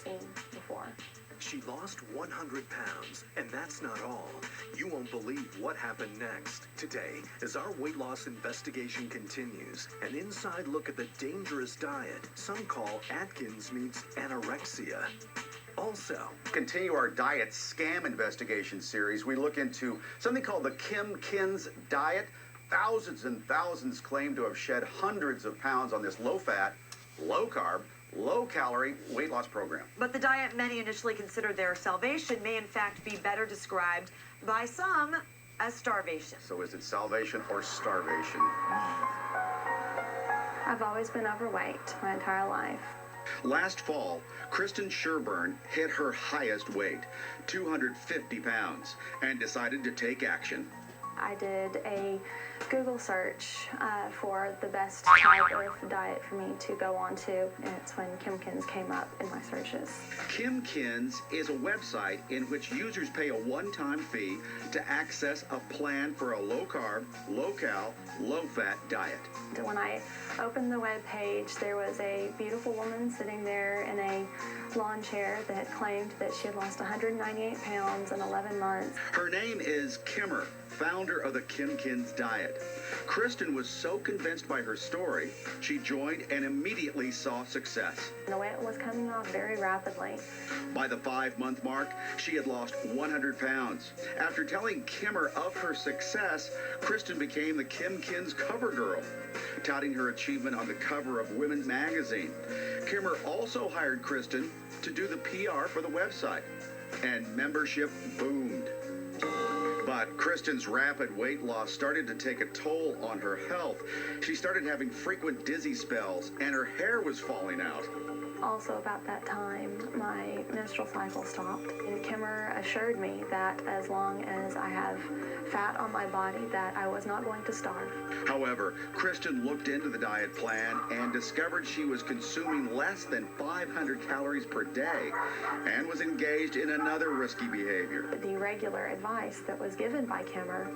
seen before. She lost 100 pounds, and that's not all. You won't believe what happened next. Today, as our weight loss investigation continues, an inside look at the dangerous diet some call Atkins meets anorexia. Also, Continue our diet scam investigation series. We look into something called the Kimkins diet. Thousands and thousands claim to have shed hundreds of pounds on this low-fat, low-carb, low-calorie weight loss program. But the diet many initially considered their salvation may in fact be better described by some as starvation. So is it salvation or starvation? I've always been overweight my entire life. Last fall, Christin Sherburne hit her highest weight, 250 pounds, and decided to take action. I did a Google search for the best type of diet for me to go on to, and it's when Kimkins came up in my searches. Kimkins is a website in which users pay a one-time fee to access a plan for a low-carb, low-cal, low-fat diet. When I opened the web page, there was a beautiful woman sitting there in a lawn chair that claimed that she had lost 198 pounds in 11 months. Her name is Kimmer, founder of the Kimkins diet. Christin was so convinced by her story, she joined and immediately saw success. The weight was coming off very rapidly. By the 5-month mark, she had lost 100 pounds. After telling Kimmer of her success, Christin became the Kimkins cover girl, touting her achievement on the cover of Women's Magazine. Kimmer also hired Christin to do the PR for the website, and membership boomed. But Christin's rapid weight loss started to take a toll on her health. She started having frequent dizzy spells, and her hair was falling out. Also about that time, my menstrual cycle stopped, and Kimmer assured me that as long as I have fat on my body, that I was not going to starve. However, Christin looked into the diet plan and discovered she was consuming less than 500 calories per day and was engaged in another risky behavior. The regular advice that was given by Kimmer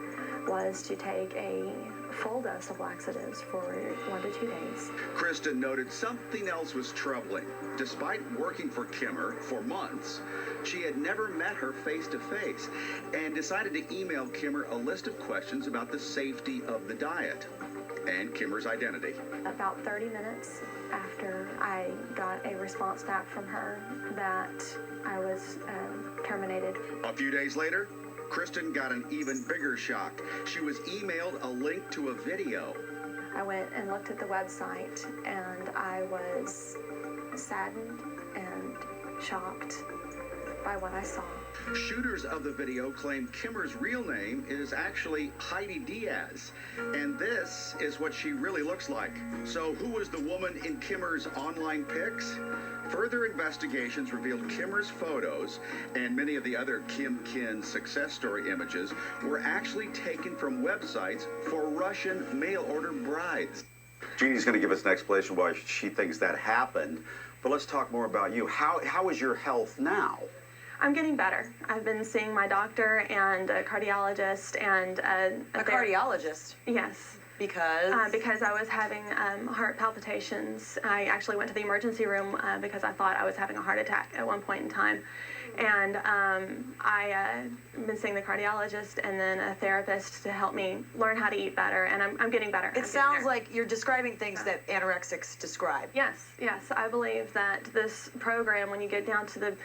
was to take a full dose of laxatives for 1 to 2 days. Christin noted something else was troubling. Despite working for Kimmer for months, she had never met her face-to-face and decided to email Kimmer a list of questions about the safety of the diet and Kimmer's identity. About 30 minutes after I got a response back from her that I was terminated. A few days later, Christin got an even bigger shock. She was emailed a link to a video. I went and looked at the website, and I was saddened and shocked by what I saw. Shooters of the video claim Kimmer's real name is actually Heidi Diaz, and this is what she really looks like. So who was the woman in Kimmer's online pics? Further investigations revealed Kimmer's photos and many of the other Kimkins success story images were actually taken from websites for Russian mail-order brides. Jeannie's going to give us an explanation why she thinks that happened, but let's talk more about you. How is your health now? I'm getting better. I've been seeing my doctor and a cardiologist and A cardiologist? Yes. Because? Because I was having heart palpitations. I actually went to the emergency room because I thought I was having a heart attack at one point in time. And I've been seeing the cardiologist and then a therapist to help me learn how to eat better, and I'm getting better. It sounds like you're describing things that anorexics describe. Yes, I believe that this program, when you get down to the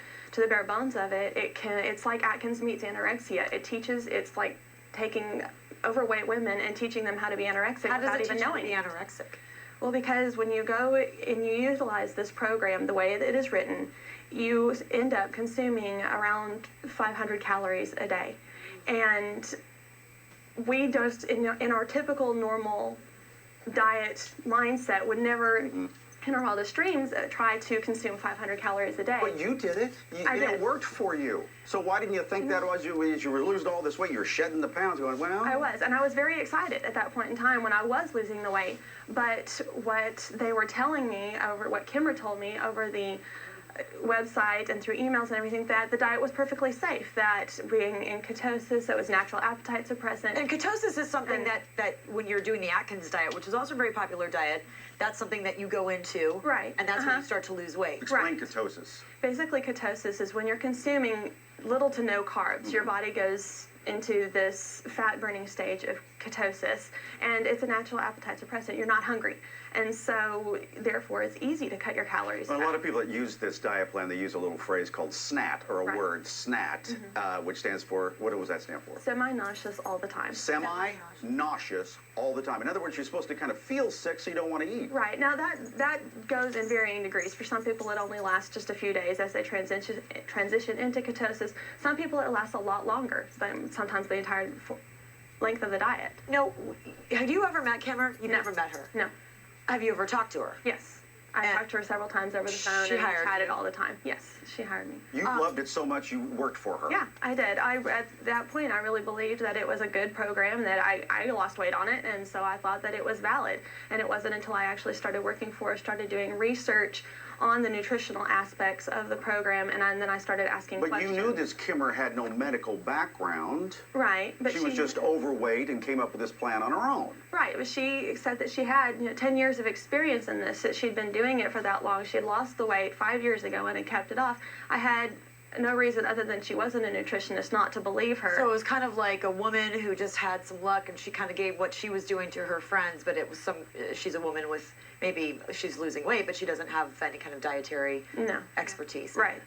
bare bones of it, it's like Atkins meets anorexia. It's like taking overweight women and teaching them how to be anorexic without even knowing. How does it teach them to be anorexic? Well, because when you go and you utilize this program the way that it is written, you end up consuming around 500 calories a day. And we just, in our typical normal diet mindset, would never, in our wildest dreams, try to consume 500 calories a day. But you did it. It worked for you. So why didn't you think that as you were losing all this weight, you were shedding the pounds going, well? I was, and I was very excited at that point in time when I was losing the weight. But what they were telling me what Kimmer told me over the website and through emails and everything that the diet was perfectly safe, that being in ketosis, it was natural appetite suppressant. And ketosis is something that when you're doing the Atkins diet, which is also a very popular diet, that's something that you go into. Right. And that's when you start to lose weight. Explain ketosis. Basically, ketosis is when you're consuming little to no carbs. Your body goes into this fat-burning stage of ketosis, and it's a natural appetite suppressant. You're not hungry, and so therefore it's easy to cut your calories Well, a back. lot of people that use this diet plan, they use a little phrase called SNAT, or a word, SNAT, which stands for, what does that stand for? Semi-nauseous all the time. Semi-nauseous all the time. In other words, you're supposed to kind of feel sick so you don't want to eat. Right. Now that goes in varying degrees. For some people it only lasts just a few days as they transition into ketosis. Some people it lasts a lot longer, but sometimes the entire length of the diet. No, have you ever met Kimmer? You've No. never met her? No. Have you ever talked to her? Yes. I And talked to her several times over the phone she and hired chatted you? all the time. Yes, she hired me. You loved it so much you worked for her. Yeah, I did. At that point, I really believed that it was a good program, that I lost weight on it, and so I thought that it was valid. And it wasn't until I actually started working for her, started doing research on the nutritional aspects of the program, and then I started asking But questions. you knew this Kimmer had no medical background. Right, but She was just overweight and came up with this plan on her own. Right, but she said that she had 10 years of experience in this, that she'd been doing it for that long. She had lost the weight 5 years ago and had kept it off. I had no reason other than she wasn't a nutritionist not to believe her. So it was kind of like a woman who just had some luck and she kind of gave what she was doing to her friends, but it was she's a woman with, maybe she's losing weight, but she doesn't have any kind of dietary No. expertise. Right.